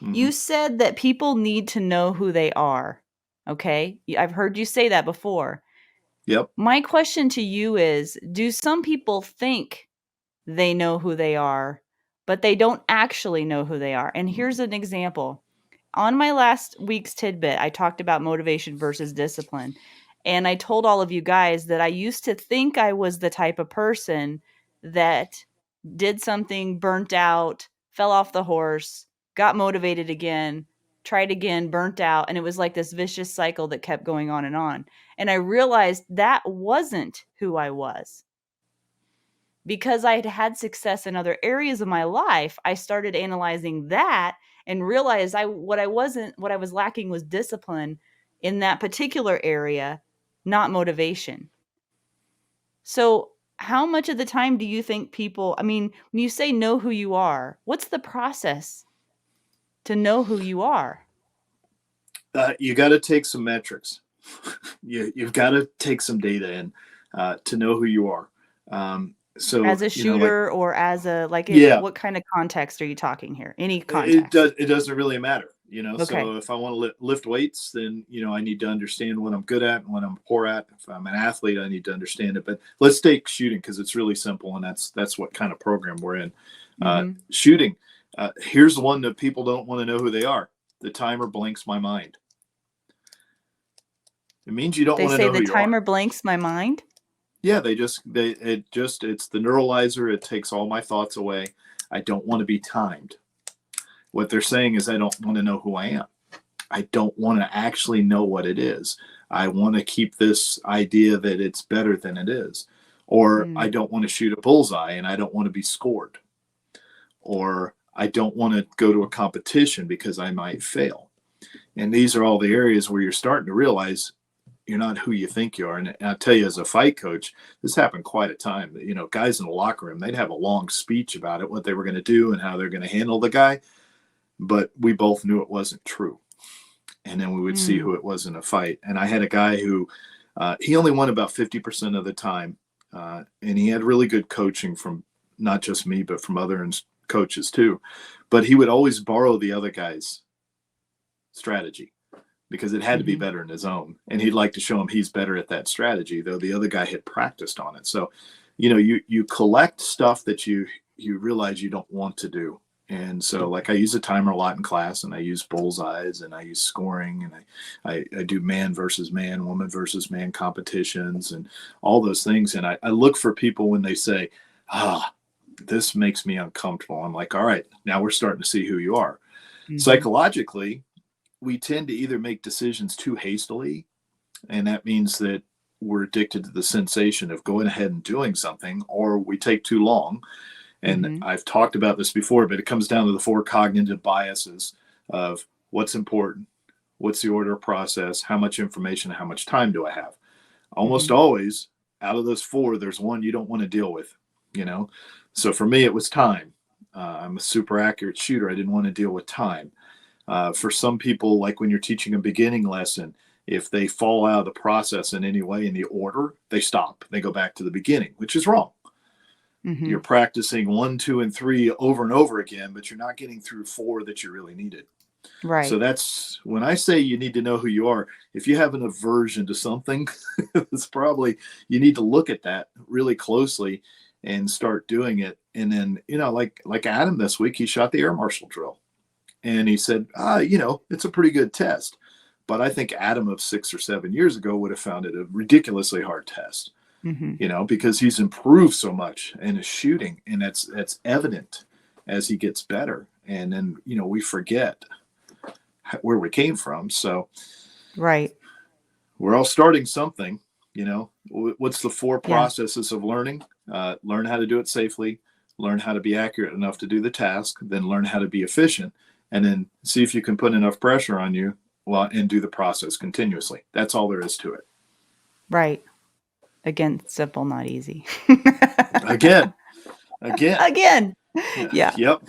You Hmm. said that people need to know who they are. Okay? I've heard you say that before. Yep. My question to you is, do some people think they know who they are, but they don't actually know who they are? And here's an example. On my last week's tidbit, I talked about motivation versus discipline. And I told all of you guys that I used to think I was the type of person that did something, burnt out, fell off the horse, got motivated again, tried again, burnt out. And it was like this vicious cycle that kept going on. And I realized that wasn't who I was. Because I had had success in other areas of my life, I started analyzing that and realized what I was lacking was discipline in that particular area, not motivation. So, how much of the time do you think people, I mean, when you say know who you are, what's the process to know who you are? You got to take some metrics. You've got to take some data in to know who you are. So As a like, shooter or as a like yeah, what kind of context are you talking here? Any it context. does. It doesn't really matter. Okay. So if I want to lift weights, then I need to understand what I'm good at and what I'm poor at. If I'm an athlete, I need to understand it. But let's take shooting because it's really simple, and that's what kind of program we're in. Mhm. Shooting. Here's the one that people don't want to know who they are. The timer blinks my mind. It means you don't They want to say know the who you are. timer blanks my mind. Yeah, it's the neuralizer. It takes all my thoughts away. I don't want to be timed. What they're saying is I don't want to know who I am. I don't want to actually know what it is. I want to keep this idea that it's better than it is. Or I Mm, don't want to shoot a bullseye and I don't want to be scored. Or I don't want to go to a competition because I might fail. And these are all the areas where you're starting to realize you're not who you think you are. And I'll tell you, as a fight coach, this happened quite a time. Guys in the locker room, they'd have a long speech about it, what they were going to do and how they're going to handle the guy. But we both knew it wasn't true. And then we would see mm, who it was in a fight. And I had a guy who he only won about 50% of the time. And he had really good coaching from not just me, but from other coaches too. But he would always borrow the other guy's strategy because it had to be mhm. better than his own. And he'd like to show him he's better at that strategy, though the other guy had practiced on it. So, you collect stuff that you realize you don't want to do. And so, like, I use a timer a lot in class, and I use bullseyes, and I use scoring, and I do man versus man, woman versus man competitions, and all those things. And I look for people when they say, this makes me uncomfortable. I'm like, all right, now we're starting to see who you are. Mhm. Psychologically, we tend to either make decisions too hastily, and that means that we're addicted to the sensation of going ahead and doing something, or we take too long. And Mhm. I've talked about this before, but it comes down to the four cognitive biases of what's important, what's the order of process, how much information, how much time do I have. Almost Mhm. always, out of those four, there's one you don't want to deal with, you know? So for me, it was time. I'm a super accurate shooter. I didn't want to deal with time. For some people, like when you're teaching a beginning lesson, if they fall out of the process in any way in the order, they stop. They go back to the beginning, which is wrong. You're Mhm. practicing one, two, and three over and over again, but you're not getting through four that you really needed. So Right. that's when I say you need to know who you are. If you have an aversion to something, it's probably you need to look at that really closely and start doing it. And then, like Adam this week, he shot the air marshal drill. And he said, it's a pretty good test. But I think Adam of 6 or 7 years ago would have found it a ridiculously hard test, Mhm. because he's improved so much in his shooting. And that's evident as he gets better. And then, we forget where we came from. So Right. we're all starting something, what's the four Yeah. processes of learning? Learn how to do it safely, learn how to be accurate enough to do the task, then learn how to be efficient, and then see if you can put enough pressure on you, well, and do the process continuously. That's all there is to it. Right. Again, simple, not easy. Again, again. Again. Yeah, Yeah. yep.